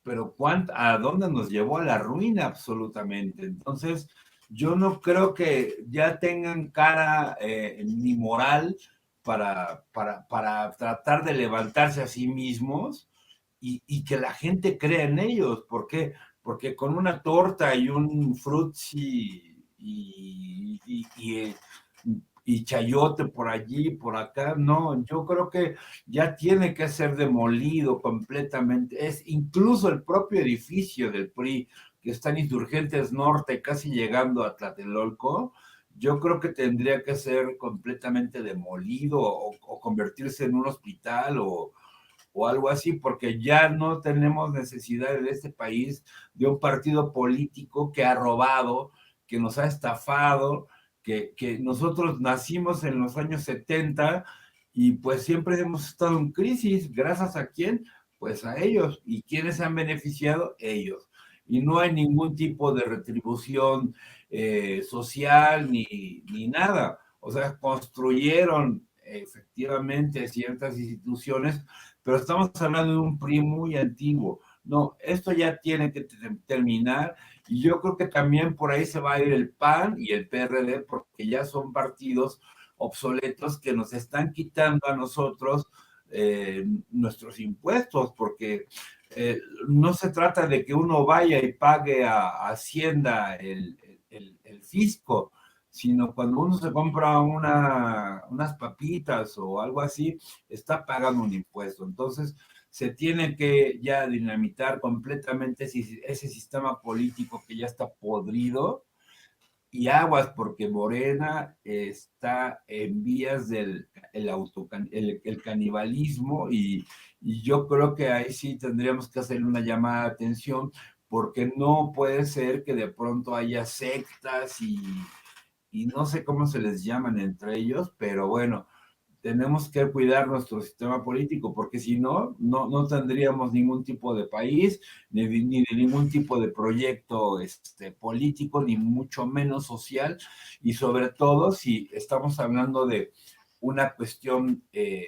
pero ¿a dónde nos llevó? A la ruina absolutamente. Entonces, yo no creo que ya tengan cara ni moral para tratar de levantarse a sí mismos y que la gente crea en ellos. ¿Por qué? Porque con una torta y un frutzi y chayote por allí, por acá, no, yo creo que ya tiene que ser demolido completamente. Es incluso el propio edificio del PRI, que está en Insurgentes Norte, casi llegando a Tlatelolco, yo creo que tendría que ser completamente demolido o convertirse en un hospital o algo así, porque ya no tenemos necesidad en este país de un partido político que ha robado, que nos ha estafado, que nosotros nacimos en los años 70 y pues siempre hemos estado en crisis. ¿Gracias a quién? Pues a ellos. ¿Y quiénes se han beneficiado? Ellos. Y no hay ningún tipo de retribución social ni nada. O sea, construyeron efectivamente ciertas instituciones, pero estamos hablando de un PRI muy antiguo. No, esto ya tiene que terminar y yo creo que también por ahí se va a ir el PAN y el PRD porque ya son partidos obsoletos que nos están quitando a nosotros nuestros impuestos, porque no se trata de que uno vaya y pague a Hacienda el fisco, sino cuando uno se compra unas papitas o algo así, está pagando un impuesto. Entonces, se tiene que ya dinamitar completamente ese sistema político que ya está podrido y aguas, porque Morena está en vías del el canibalismo y yo creo que ahí sí tendríamos que hacer una llamada de atención porque no puede ser que de pronto haya sectas y no sé cómo se les llaman entre ellos, pero bueno, tenemos que cuidar nuestro sistema político, porque si no, no tendríamos ningún tipo de país, ni de ningún tipo de proyecto político, ni mucho menos social, y sobre todo si estamos hablando de una cuestión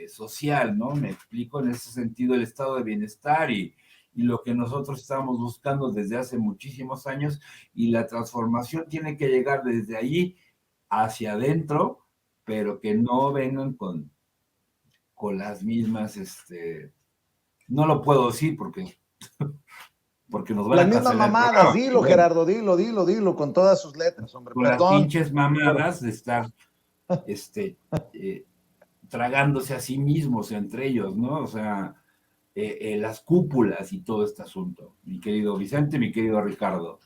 social, ¿no? Me explico, en ese sentido, el estado de bienestar y lo que nosotros estamos buscando desde hace muchísimos años, y la transformación tiene que llegar desde allí hacia adentro, pero que no vengan con las mismas, no lo puedo decir porque nos van Las a mismas cancelar el mamadas, programa. dilo, Bueno, Gerardo, dilo, con todas sus letras, hombre, con las perdón. pinches mamadas de estar tragándose a sí mismos entre ellos, ¿no? O sea, las cúpulas y todo este asunto. Mi querido Vicente, mi querido Ricardo.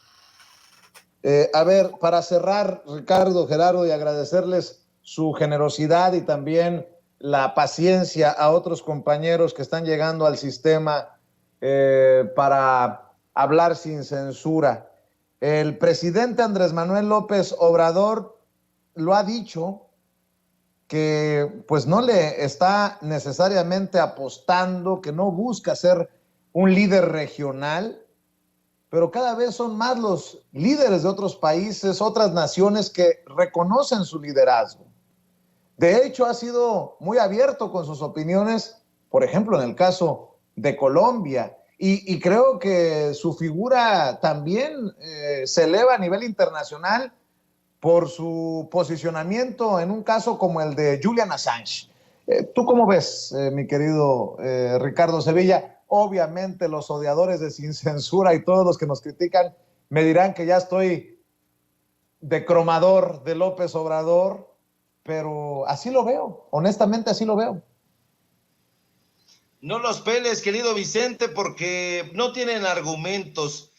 A ver, para cerrar, Ricardo, Gerardo, y agradecerles su generosidad y también la paciencia a otros compañeros que están llegando al sistema para hablar sin censura. El presidente Andrés Manuel López Obrador lo ha dicho que pues no le está necesariamente apostando, que no busca ser un líder regional, pero cada vez son más los líderes de otros países, otras naciones que reconocen su liderazgo. De hecho, ha sido muy abierto con sus opiniones, por ejemplo, en el caso de Colombia, y creo que su figura también se eleva a nivel internacional por su posicionamiento en un caso como el de Julian Assange. ¿Tú cómo ves, mi querido Ricardo Sevilla? Obviamente los odiadores de Sin Censura y todos los que nos critican me dirán que ya estoy de cromador de López Obrador, pero así lo veo, honestamente así lo veo. No los peles, querido Vicente, porque no tienen argumentos.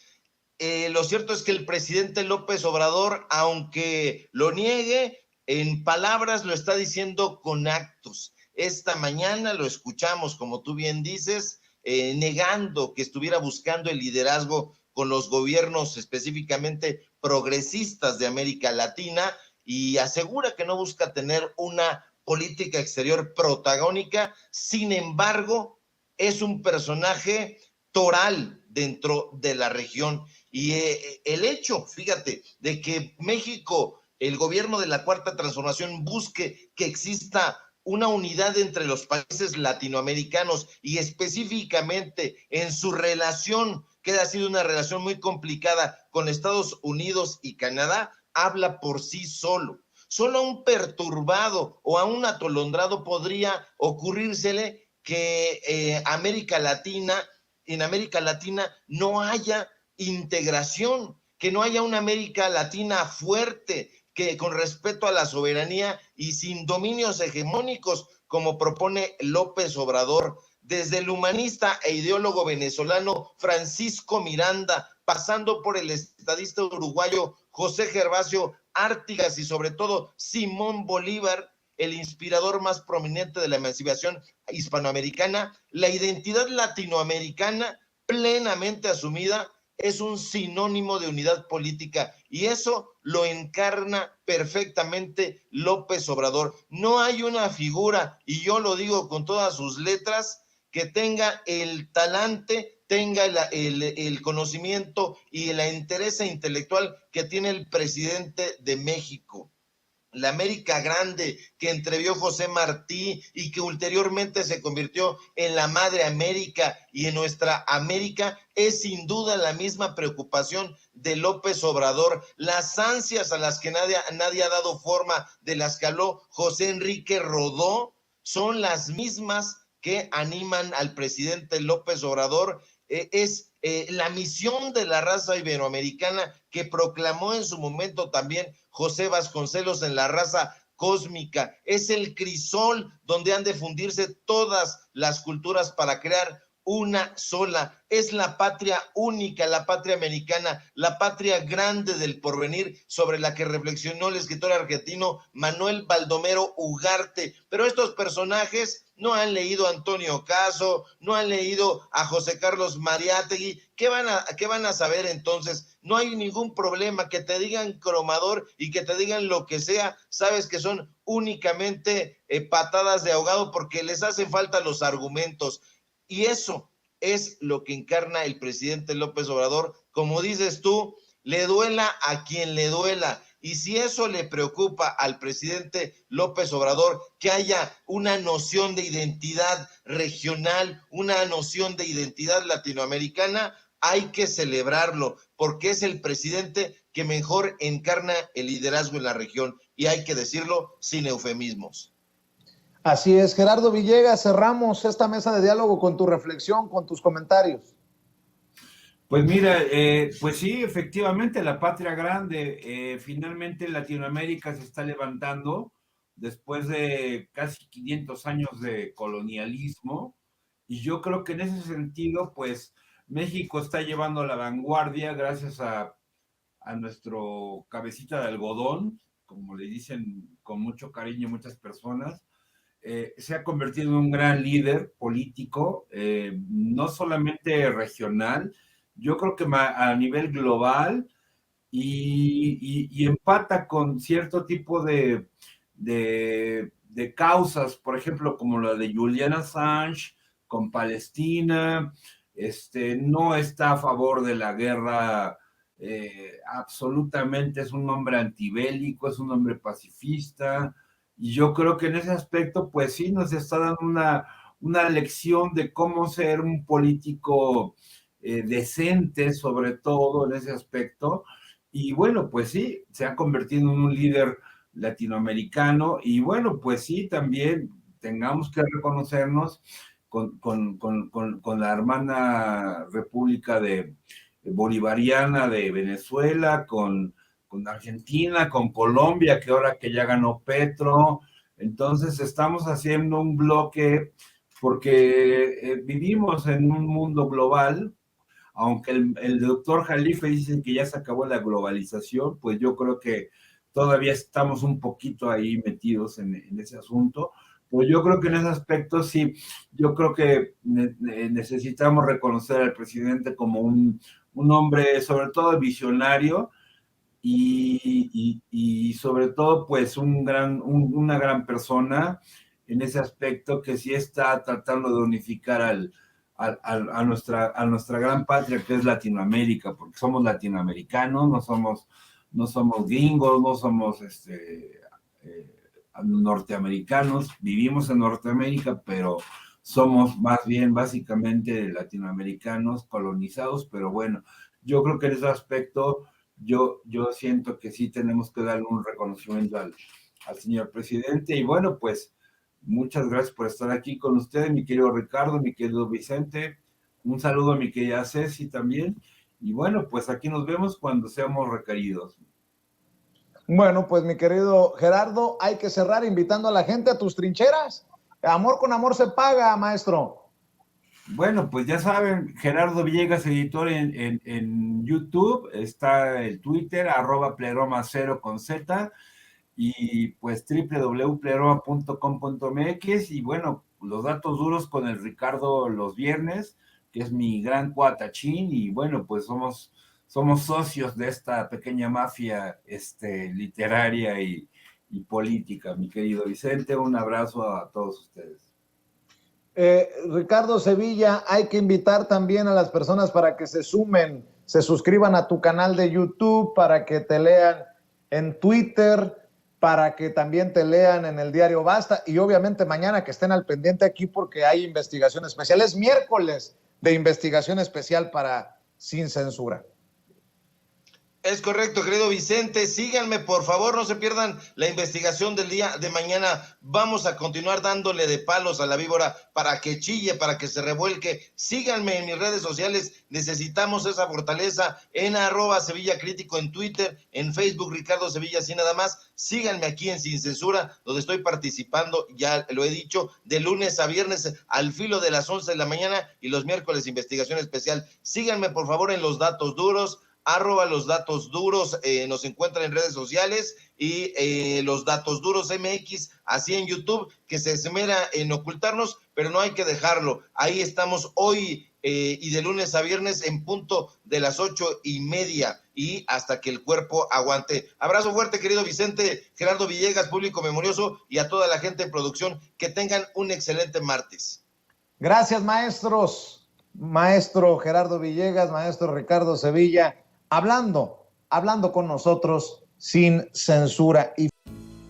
Lo cierto es que el presidente López Obrador, aunque lo niegue, en palabras lo está diciendo con actos. Esta mañana lo escuchamos, como tú bien dices, negando que estuviera buscando el liderazgo con los gobiernos específicamente progresistas de América Latina y asegura que no busca tener una política exterior protagónica. Sin embargo, es un personaje toral dentro de la región. Y el hecho, fíjate, de que México, el gobierno de la Cuarta Transformación, busque que exista una unidad entre los países latinoamericanos y específicamente en su relación, que ha sido una relación muy complicada con Estados Unidos y Canadá, habla por sí solo. Solo a un perturbado o a un atolondrado podría ocurrírsele que en América Latina no haya integración, que no haya una América Latina fuerte, que con respeto a la soberanía y sin dominios hegemónicos, como propone López Obrador. Desde el humanista e ideólogo venezolano Francisco Miranda, pasando por el estadista uruguayo José Gervasio Artigas y sobre todo Simón Bolívar, el inspirador más prominente de la emancipación hispanoamericana, la identidad latinoamericana plenamente asumida es un sinónimo de unidad política y eso lo encarna perfectamente López Obrador. No hay una figura, y yo lo digo con todas sus letras, que tenga el talante, tenga el conocimiento y la entereza intelectual que tiene el presidente de México. La América Grande que entrevió José Martí y que ulteriormente se convirtió en la Madre América y en nuestra América, es sin duda la misma preocupación de López Obrador. Las ansias a las que nadie ha dado forma, de las que habló José Enrique Rodó, son las mismas que animan al presidente López Obrador. La misión de la raza iberoamericana que proclamó en su momento también José Vasconcelos en La Raza Cósmica. Es el crisol donde han de fundirse todas las culturas para crear una sola. Es la patria única, la patria americana, la patria grande del porvenir, sobre la que reflexionó el escritor argentino Manuel Baldomero Ugarte. Pero estos personajes no han leído a Antonio Caso, no han leído a José Carlos Mariátegui. ¿Qué van a saber entonces? No hay ningún problema que te digan cromador y que te digan lo que sea. Sabes que son únicamente patadas de ahogado porque les hacen falta los argumentos. Y eso es lo que encarna el presidente López Obrador. Como dices tú, le duela a quien le duela. Y si eso le preocupa al presidente López Obrador, que haya una noción de identidad regional, una noción de identidad latinoamericana, hay que celebrarlo, porque es el presidente que mejor encarna el liderazgo en la región. Y hay que decirlo sin eufemismos. Así es, Gerardo Villegas, cerramos esta mesa de diálogo con tu reflexión, con tus comentarios. Pues mira, pues sí, efectivamente, la patria grande, finalmente Latinoamérica se está levantando después de casi 500 años de colonialismo, y yo creo que en ese sentido, pues México está llevando la vanguardia gracias a nuestro cabecita de algodón, como le dicen con mucho cariño muchas personas. Se ha convertido en un gran líder político, no solamente regional, yo creo que a nivel global, y empata con cierto tipo de causas, por ejemplo, como la de Julian Assange con Palestina. No está a favor de la guerra, absolutamente. Es un hombre antibélico, es un hombre pacifista. Y yo creo que en ese aspecto, pues sí, nos está dando una lección de cómo ser un político decente, sobre todo en ese aspecto. Y bueno, pues sí, se ha convertido en un líder latinoamericano. Y bueno, pues sí, también tengamos que reconocernos con la hermana República Bolivariana de Venezuela, con Argentina, con Colombia, que ahora que ya ganó Petro. Entonces estamos haciendo un bloque porque vivimos en un mundo global. Aunque el doctor Jalife dice que ya se acabó la globalización, pues yo creo que todavía estamos un poquito ahí metidos en ese asunto. Pues yo creo que en ese aspecto sí, yo creo que necesitamos reconocer al presidente como un hombre sobre todo visionario, y sobre todo pues una gran persona en ese aspecto, que sí está tratando de unificar a nuestra gran patria, que es Latinoamérica, porque somos latinoamericanos, no somos gringos, no somos norteamericanos, vivimos en Norteamérica, pero somos más bien básicamente latinoamericanos colonizados, pero bueno, yo creo que en ese aspecto yo siento que sí tenemos que darle un reconocimiento al señor presidente. Y bueno, pues muchas gracias por estar aquí con ustedes, mi querido Ricardo, mi querido Vicente. Un saludo a mi querida Ceci también. Y bueno, pues aquí nos vemos cuando seamos requeridos. Bueno, pues mi querido Gerardo, hay que cerrar invitando a la gente a tus trincheras. Amor con amor se paga, maestro. Bueno, pues ya saben, Gerardo Villegas, editor en YouTube, está el Twitter, @pleroma0 con Z, y pues www.pleroma.com.mx, y bueno, los datos duros con el Ricardo los viernes, que es mi gran cuatachín, y bueno, pues somos socios de esta pequeña mafia literaria y política. Mi querido Vicente, un abrazo a todos ustedes. Ricardo Sevilla, hay que invitar también a las personas para que se sumen, se suscriban a tu canal de YouTube, para que te lean en Twitter, para que también te lean en el diario Basta, y obviamente mañana que estén al pendiente aquí porque hay investigación especial. Es miércoles de investigación especial para Sin Censura. Es correcto, querido Vicente. Síganme, por favor, no se pierdan la investigación del día de mañana. Vamos a continuar dándole de palos a la víbora para que chille, para que se revuelque. Síganme en mis redes sociales. Necesitamos esa fortaleza en @Sevilla Crítico en Twitter, en Facebook, Ricardo Sevilla, así nada más. Síganme aquí en Sin Censura, donde estoy participando, ya lo he dicho, de lunes a viernes al filo de las 11 de la mañana, y los miércoles investigación especial. Síganme, por favor, en Los Datos Duros, @Los Datos Duros, nos encuentran en redes sociales, y Los Datos Duros MX, así en YouTube, que se esmera en ocultarnos, pero no hay que dejarlo. Ahí estamos hoy y de lunes a viernes en punto de las 8:30, y hasta que el cuerpo aguante. Abrazo fuerte, querido Vicente, Gerardo Villegas, público memorioso, y a toda la gente en producción. Que tengan un excelente martes. Gracias, maestros. Maestro Gerardo Villegas, maestro Ricardo Sevilla, hablando con nosotros sin censura. Y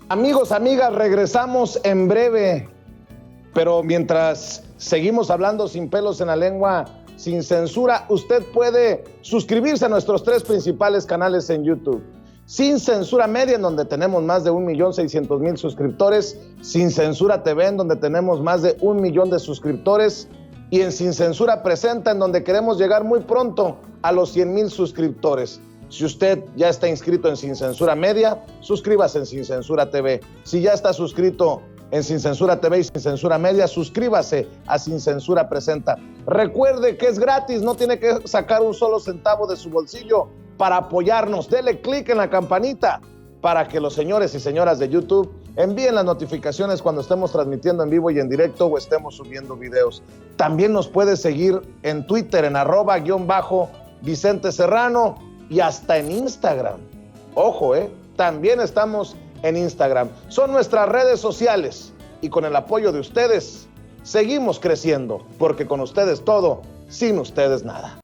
amigos, amigas, regresamos en breve, pero mientras seguimos hablando sin pelos en la lengua, sin censura, usted puede suscribirse a nuestros 3 principales canales en YouTube. Sin Censura Media, en donde tenemos más de 1,600,000 suscriptores, Sin Censura TV, en donde tenemos más de 1 millón de suscriptores, y en Sin Censura Presenta, en donde queremos llegar muy pronto a los 100,000 suscriptores. Si usted ya está inscrito en Sin Censura Media, suscríbase en Sin Censura TV. Si ya está suscrito en Sin Censura TV y Sin Censura Media, suscríbase a Sin Censura Presenta. Recuerde que es gratis, no tiene que sacar un solo centavo de su bolsillo para apoyarnos. Dele clic en la campanita para que los señores y señoras de YouTube envíen las notificaciones cuando estemos transmitiendo en vivo y en directo o estemos subiendo videos. También nos puede seguir en Twitter en @Vicente Serrano, y hasta en Instagram. Ojo, también estamos en Instagram. Son nuestras redes sociales, y con el apoyo de ustedes seguimos creciendo, porque con ustedes todo, sin ustedes nada.